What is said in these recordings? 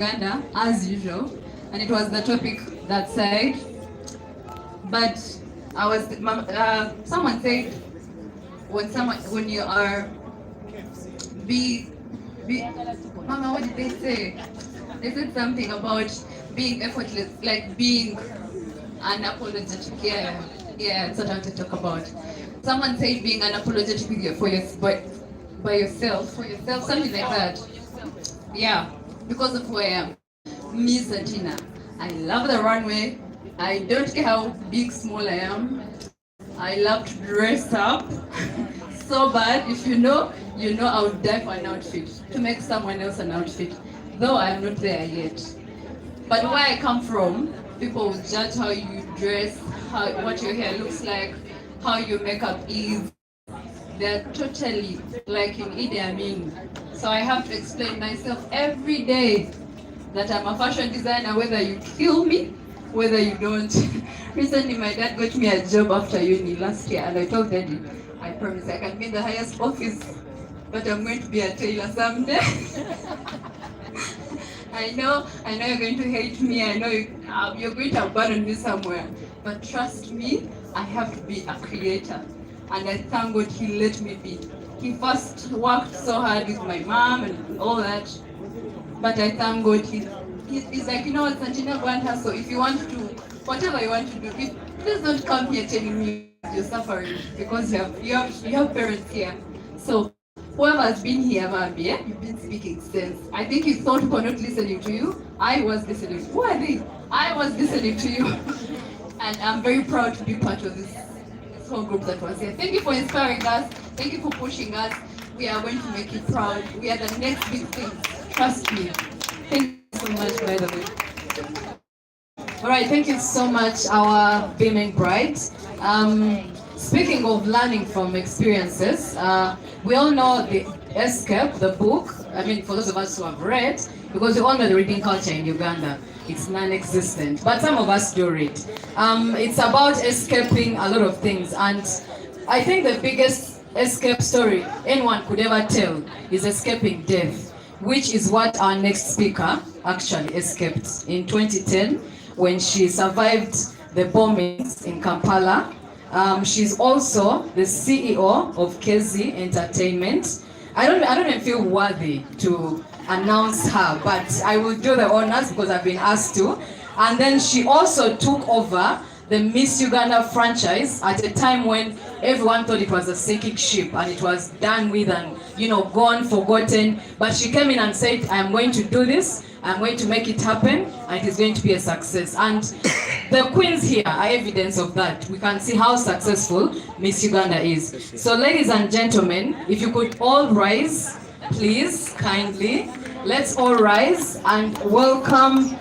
Uganda, as usual, and it was the topic that said, but someone said, when you are, be, Mama, what did they say? They said something about being effortless, like being unapologetic. Yeah, yeah, that's what I want to talk about. Someone said being unapologetic with your, for your, by yourself, for yourself, something like that. Yeah, because of who I am. Me, Santina. I love the runway. I don't care how big, small I am. I love to dress up so bad. If you know I would die for an outfit, to make someone else an outfit. Though I am not there yet. But where I come from, people will judge how you dress, what your hair looks like, how your makeup is. They're totally like in Idi Amin. So I have to explain myself every day that I'm a fashion designer, whether you kill me, whether you don't. Recently, my dad got me a job after uni last year, and I told Daddy, I promise I can be in the highest office, but I'm going to be a tailor someday. I know you're going to hate me. I know you're going to abandon me somewhere. But trust me, I have to be a creator. And I thank God he let me be. He first worked so hard with my mom and all that. But I thank God he's like, you know what, Santina, go and hustle. If you want to, whatever you want to do, please don't come here telling me you're suffering because you have parents here. So whoever has been here, Mambi, you've been speaking sense. I think you thought for not listening to you. I was listening. Who are they? I was listening to you. And I'm very proud to be part of this whole group that was here. Thank you for inspiring us. Thank you for pushing us. We are going to make you proud. We are the next big thing. Trust me. Thank you so much, by the way. All right, thank you so much, our beaming bride. Speaking of learning from experiences, we all know the Escape, the book. I mean, for those of us who have read, because we all know the reading culture in Uganda, it's non-existent. But some of us do read. It's about escaping a lot of things, and I think the biggest escape story anyone could ever tell is escaping death, which is what our next speaker actually escaped in 2010 when she survived the bombings in Kampala. She's also the CEO of KZ Entertainment. I don't even feel worthy to announce her, but I will do the honors because I've been asked to. And then she also took over the Miss Uganda franchise at a time when everyone thought it was a sinking ship and it was done with and gone, forgotten. But she came in and said, I'm going to do this, I'm going to make it happen, and it is going to be a success. And the queens here are evidence of that. We can see how successful Miss Uganda is. So ladies and gentlemen, if you could all rise, please, kindly. Let's all rise and welcome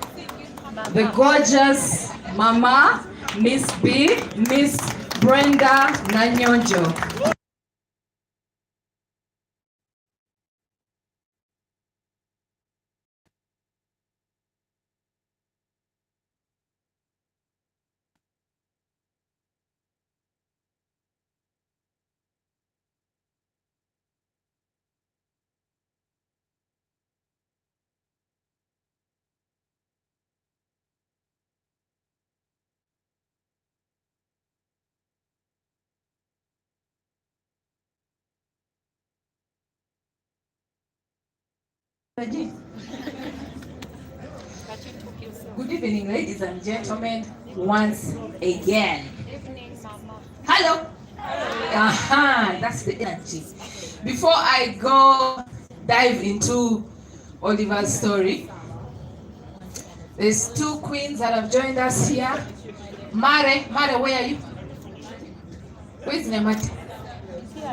the gorgeous Mama, Miss B, Miss Brenda Nanyonjo. Good evening, ladies and gentlemen, once again. Hello. That's the energy. Before I go dive into Oliver's story, there's two queens that have joined us here. Mare, where are you? Where's Mata?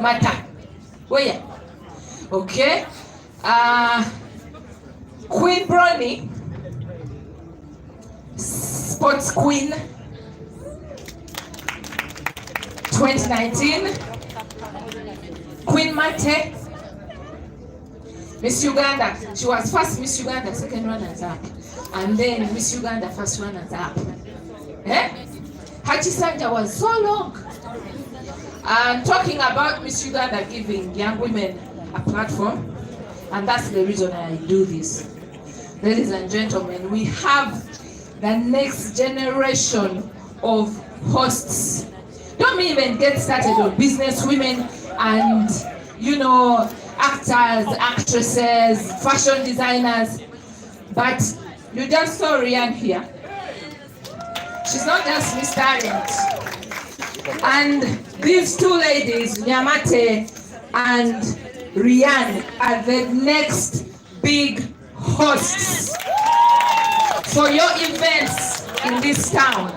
Mata, where? Okay. Queen Bronny, Sports Queen 2019. Queen Mate, Miss Uganda. She was first Miss Uganda, second runners-up, and then Miss Uganda first runners-up. Hachisanja was so long. I'm talking about Miss Uganda giving young women a platform, and that's the reason I do this. ladies and gentlemen, we have the next generation of hosts. Don't even get started on business women and, actors, actresses, fashion designers. But you just saw Rian here. She's not just Miss Talent. And these two ladies, Nyamate and Rian, are the next big hosts for your events in this town.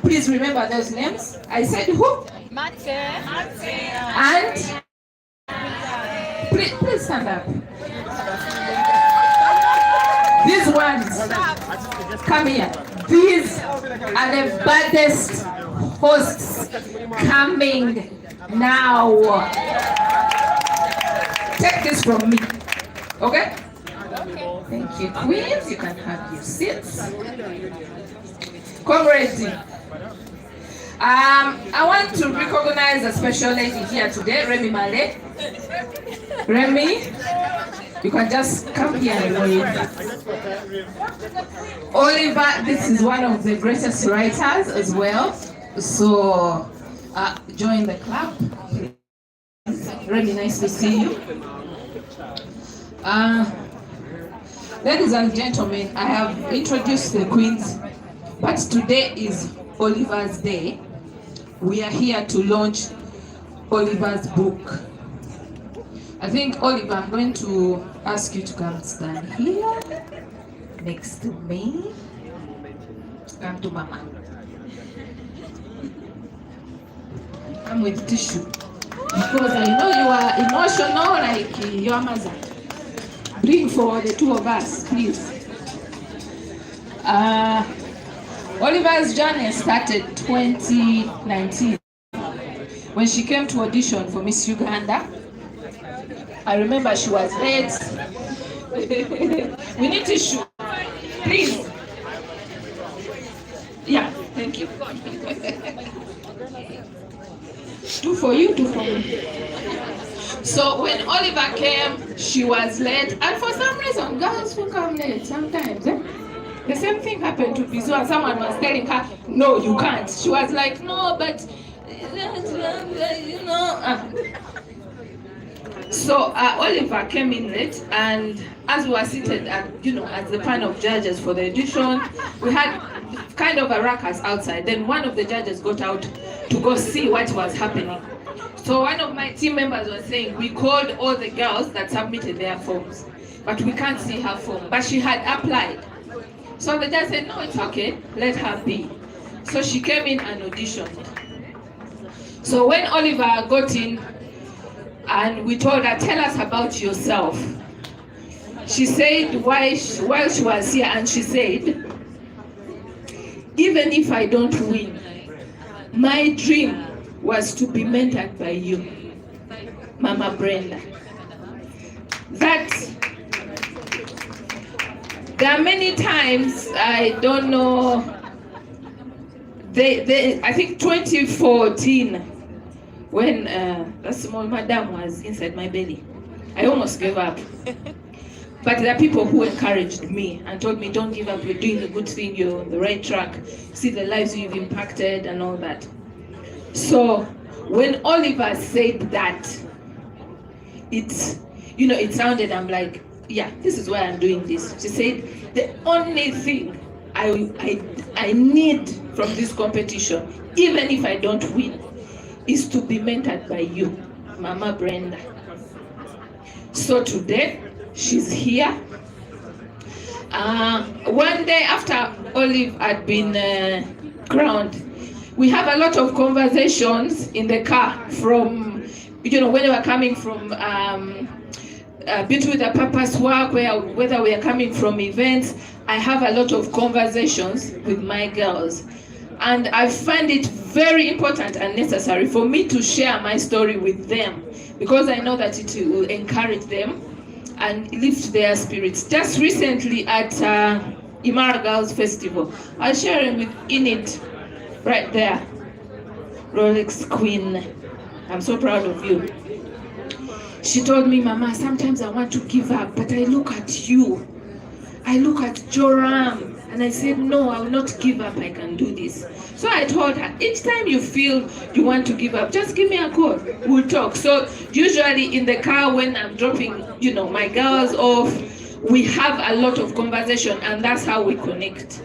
Please remember those names. I said who? Mate. And please stand up. These ones, come here. These are the baddest hosts coming now. Take this from me, okay? Thank you, queens. You can have your seats. Comrades, I want to recognize a special lady here today, Remy Male. Remy, you can just come here and wave. Oliver, this is one of the greatest writers as well. So, join the club. Really nice to see you. Ladies and gentlemen, I have introduced the queens, but today is Oliver's day. We are here to launch Oliver's book. I think, Oliver, I'm going to ask you to come stand here next to me. Come to Mama. Come with tissue. Because I know you are emotional like your mother. Bring for the two of us, please. Oliver's journey started 2019 when she came to audition for Miss Uganda. I remember she was late. We need tissue, please. Yeah, thank you. Two for you, two for me. So when Oliver came, she was late, and for some reason, girls who come late sometimes. The same thing happened to Bizu, and someone was telling her, "No, you can't." She was like, "No, but you know." So Oliver came in late, and as we were seated at, as the panel of judges for the audition, we had kind of a ruckus outside. Then one of the judges got out to go see what was happening. So one of my team members was saying, we called all the girls that submitted their forms, but we can't see her form. But she had applied. So the judge said, no, it's okay, let her be. So she came in and auditioned. So when Oliver got in, and we told her, tell us about yourself. She said while she was here, and she said, even if I don't win, my dream was to be mentored by you, Mama Brenda. That there are many times, I don't know, I think 2014, when that small madam was inside my belly, I almost gave up. But there are people who encouraged me and told me, don't give up, you're doing a good thing, you're on the right track, see the lives you've impacted and all that. So when Oliver said that, it sounded, I'm like, yeah, this is why I'm doing this. She said, the only thing I need from this competition, even if I don't win, is to be mentored by you, Mama Brenda. So today, she's here. One day after Olive had been crowned, we have a lot of conversations in the car from, when they were coming from Beauty with a Purpose work, whether we are coming from events. I have a lot of conversations with my girls. And I find it very important and necessary for me to share my story with them, because I know that it will encourage them and lift their spirits. Just recently at Imara Girls Festival, I was sharing with Init right there, Rolex Queen. I'm so proud of you. She told me, Mama, sometimes I want to give up, but I look at you I look at Joram and I said, no, I will not give up. I can do this. So I told her, each time you feel you want to give up, just give me a call. We'll talk. So usually in the car when I'm dropping, my girls off, we have a lot of conversation, and that's how we connect.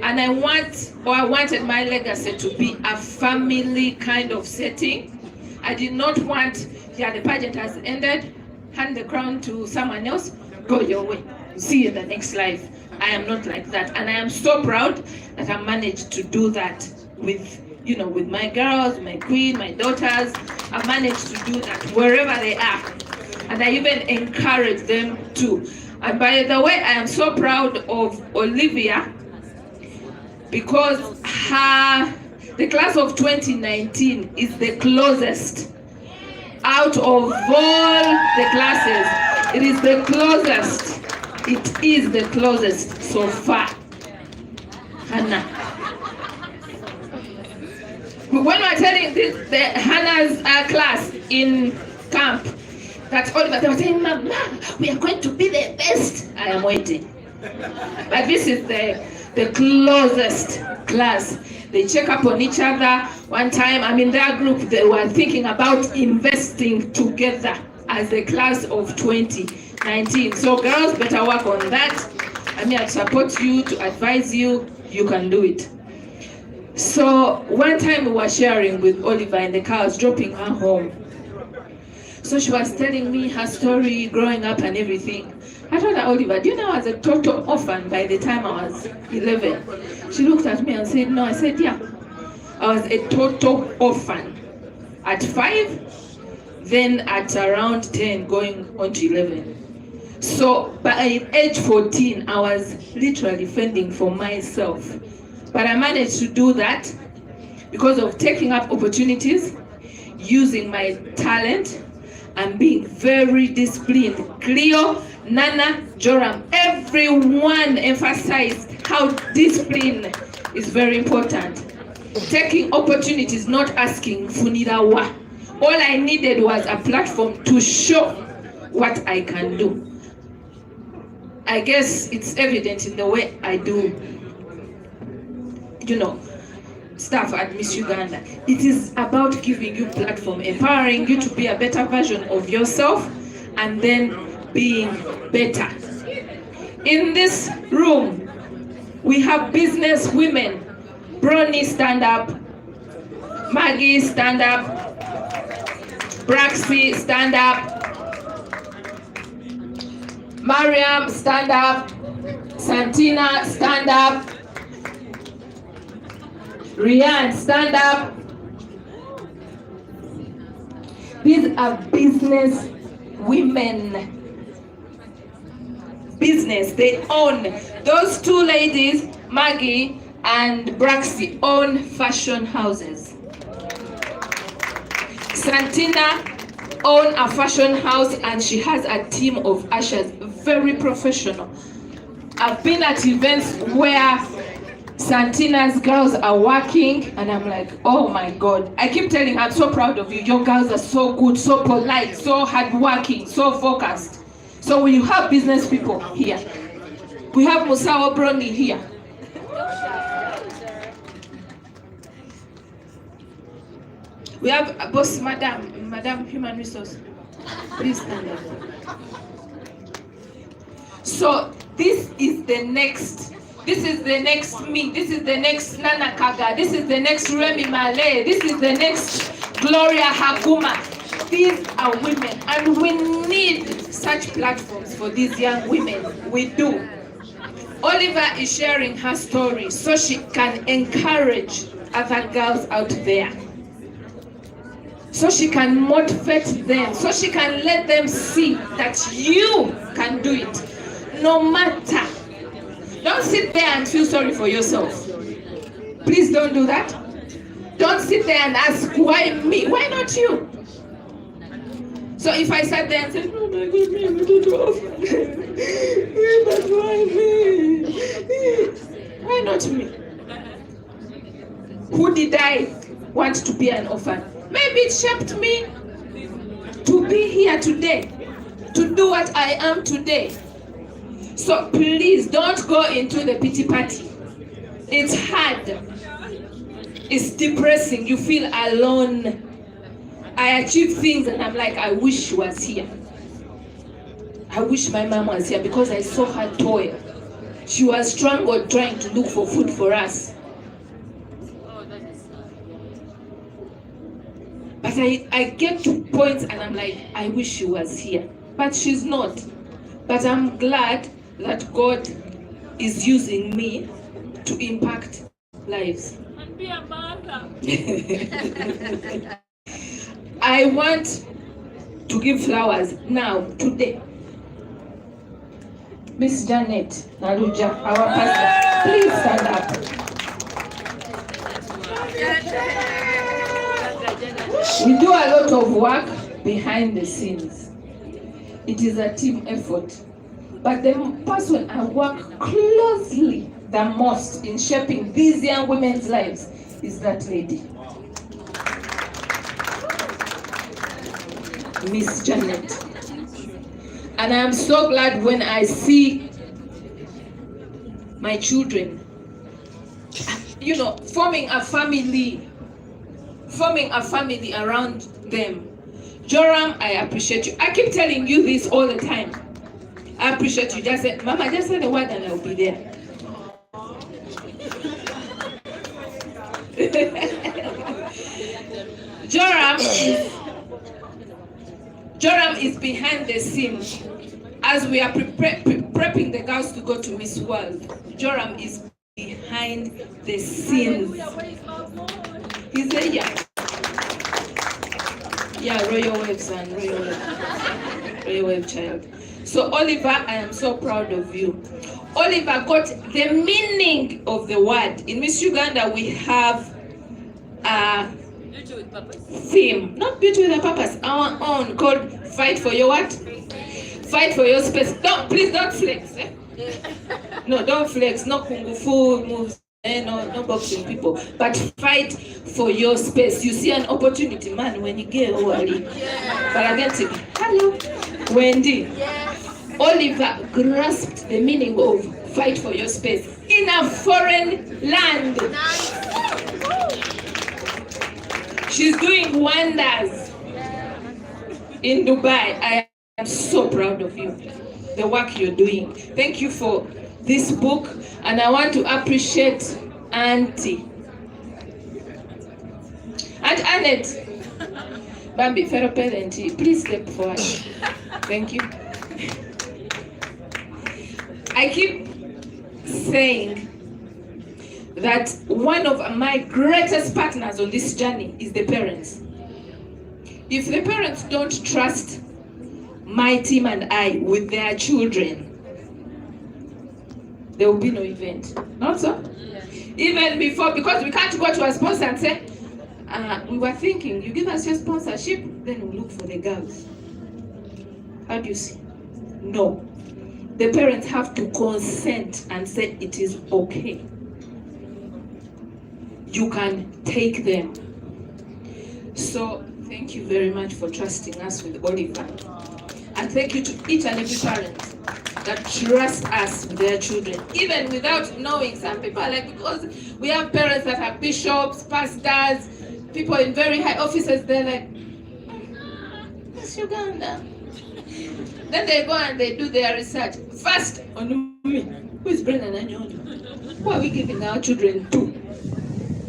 And I wanted my legacy to be a family kind of setting. I did not want, the pageant has ended, hand the crown to someone else, go your way. See you in the next life. I am not like that, and I am so proud that I managed to do that with my girls, my queen, my daughters. I managed to do that wherever they are, and I even encourage them to. And by the way, I am so proud of Olivia because the class of 2019 is the closest out of all the classes. It is the closest. It is the closest so far. Hannah. When we're telling Hannah's class in camp, that Oliver, they were saying, Mama, we are going to be the best. I am waiting. But this is the closest class. They check up on each other. One time, I'm in their group, they were thinking about investing together as the class of 2019. So girls, better work on that. I'll support you, to advise you. You can do it. So one time we were sharing with Oliver in the car, I was dropping her home. So she was telling me her story growing up and everything. I told her, Oliver, do you know I was a total orphan by the time I was 11? She looked at me and said, no. I said, yeah. I was a total orphan at 5, then at around 10, going on to 11. So by age 14, I was literally fending for myself. But I managed to do that because of taking up opportunities, using my talent, and being very disciplined. Cleo, Nana, Joram, everyone emphasized how discipline is very important. Taking opportunities, not asking funirawa. All I needed was a platform to show what I can do. I guess it's evident in the way I do, stuff at Miss Uganda. It is about giving you platform, empowering you to be a better version of yourself, and then being better. In this room, we have business women. Bronnie, stand up. Maggie, stand up. Braxy, stand up. Mariam, stand up. Santina, stand up. Rian, stand up. These are business women. Business, they own. Those two ladies, Maggie and Braxy, own fashion houses. Santina owns a fashion house and she has a team of ushers, very professional. I've been at events where Santina's girls are working and I'm like, oh my God. I keep telling her, I'm so proud of you. Your girls are so good, so polite, so hardworking, so focused. So we have business people here. We have Musawa Brownie here. We have a boss, Madam Human Resource. Please stand up. So this is the next me. This is the next Nakakande. This is the next Remy Malay. This is the next Gloria Hakuma. These are women, and we need such platforms for these young women. We do. Oliver is sharing her story so she can encourage other girls out there. So she can motivate them. So she can let them see that you can do it. No matter. Don't sit there and feel sorry for yourself. Please don't do that. Don't sit there and ask, why me? Why not you? So if I sat there and said, oh my God, but why me? Why not me? Who did I want to be an orphan? Maybe it shaped me to be here today, to do what I am today. So please don't go into the pity party. It's hard. It's depressing. You feel alone. I achieve things and I'm like, I wish she was here. I wish my mom was here because I saw her toil. She was struggled trying to look for food for us. But I get to points and I'm like, I wish she was here. But she's not. But I'm glad that God is using me to impact lives. And be a mother. I want to give flowers now, today. Miss Janet Naruja, our pastor, please stand up. We do a lot of work behind the scenes. It is a team effort. But the person I work closely the most in shaping these young women's lives is that lady, Miss Janet. And I am so glad when I see my children, forming a family around them. Joram, I appreciate you. I keep telling you this all the time. I appreciate you. Just say, Mama, just say the word and I'll be there. Joram is behind the scene as we are prepping the girls to go to Miss World. Joram is behind the scenes. He's a Royal Waves and Royal Wave child. So Oliver, I am so proud of you. Oliver got the meaning of the word. In Miss Uganda, we have a theme, not beauty with a purpose, our own, called Fight for Your what? Fight for your space. Please don't flex. No, don't flex. No kung fu moves. No boxing people. But fight for your space. You see an opportunity, man, when you get worried. But against it. Hello. Wendy. Oliver grasped the meaning of fight for your space in a foreign land. She's doing wonders in Dubai. I am so proud of you, the work you're doing. Thank you for this book, and I want to appreciate Auntie. Aunt Annette. Bambi, fellow parent, please step forward. Thank you. I keep saying that one of my greatest partners on this journey is the parents. If the parents don't trust my team and I with their children, there will be no event. Not so? Yeah. Even before, because we can't go to a sponsor and say, we were thinking, you give us your sponsorship, then we'll look for the girls. How do you see? No. The parents have to consent and say it is okay. You can take them. So thank you very much for trusting us with Oliver. And thank you to each and every parent that trusts us with their children, even without knowing. Some people are like, because we have parents that are bishops, pastors, people in very high offices, they're like, Miss Uganda. Then they go and they do their research. First, on me, who is Brennan Anyondo? Who are we giving our children to?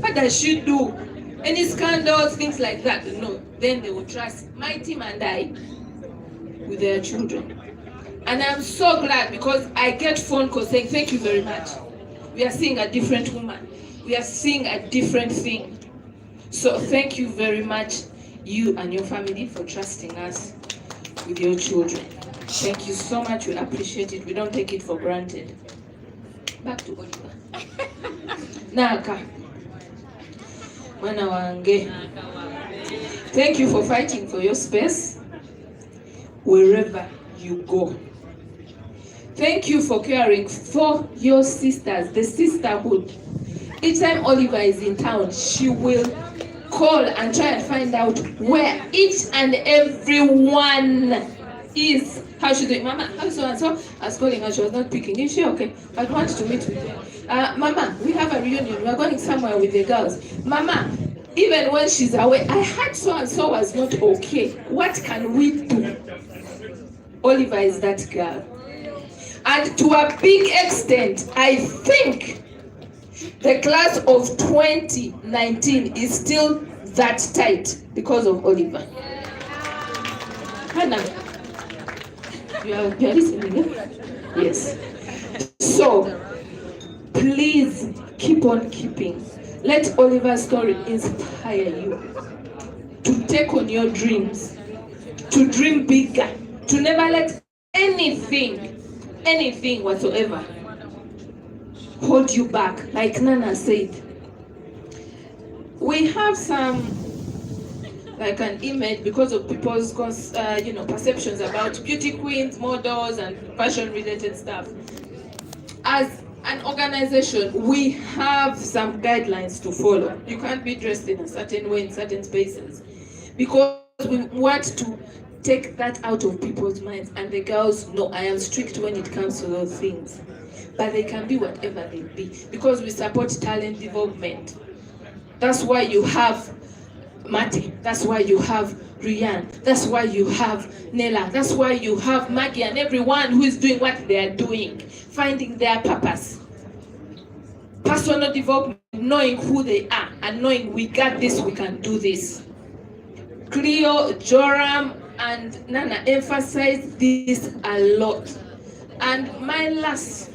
What does she do? Any scandals, things like that? No. Then they will trust my team and I with their children. And I'm so glad because I get phone calls saying, thank you very much. We are seeing a different woman. We are seeing a different thing. So thank you very much, you and your family, for trusting us with your children. Thank you so much. We appreciate it. We don't take it for granted. Back to Oliver. Naka. Mwana wange. Thank you for fighting for your space wherever you go. Thank you for caring for your sisters, the sisterhood. Each time Oliver is in town, she will call and try and find out where each and every one is. How's she doing? Mama, how's so and so? I was calling her, she was not picking. Is she okay? I want to meet with her. Mama, we have a reunion. We are going somewhere with the girls. Mama, even when she's away, I heard so and so was not okay. What can we do? Oliver is that girl. And to a big extent, I think the class of 2019 is still that tight because of Oliver. Hannah, you are listening? Yes. So, please keep on keeping. Let Oliver's story inspire you to take on your dreams, to dream bigger, to never let anything whatsoever hold you back. Like Nana said, we have some, like an image because of people's perceptions about beauty queens, models, and fashion-related stuff. As an organization, we have some guidelines to follow. You can't be dressed in a certain way in certain spaces because we want to take that out of people's minds, and the girls know I am strict when it comes to those things, but they can be whatever they be because we support talent development. That's why you have Mati, that's why you have Rian, that's why you have Nella, that's why you have Maggie, and everyone who is doing what they are doing, finding their purpose. Personal development, knowing who they are and knowing we got this, we can do this. Cleo, Joram, and Nana emphasize this a lot. And my last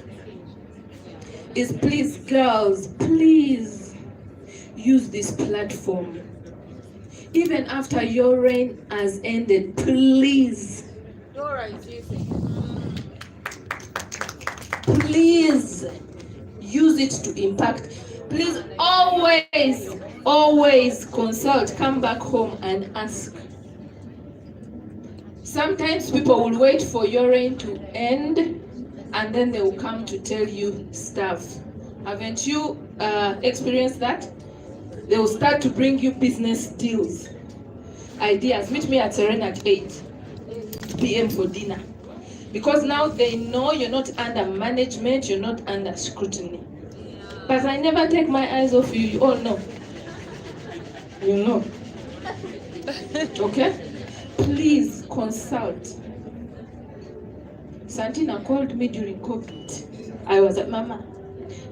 is, please, girls, please use this platform. Even after your reign has ended, please, please use it to impact. Please always consult, come back home and ask. Sometimes people will wait for your reign to end and then they will come to tell you stuff. Haven't you experienced that? They will start to bring you business deals, ideas. Meet me at Serena at 8 p.m. for dinner. Because now they know you're not under management, you're not under scrutiny. But I never take my eyes off you, you all know. You know. Okay? Please consult. Santina called me during COVID. I was at Mama.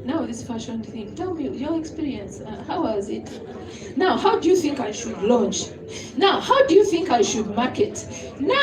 Now this fashion thing, tell me your experience. How was it? Now, how do you think I should launch? Now, how do you think I should market? Now,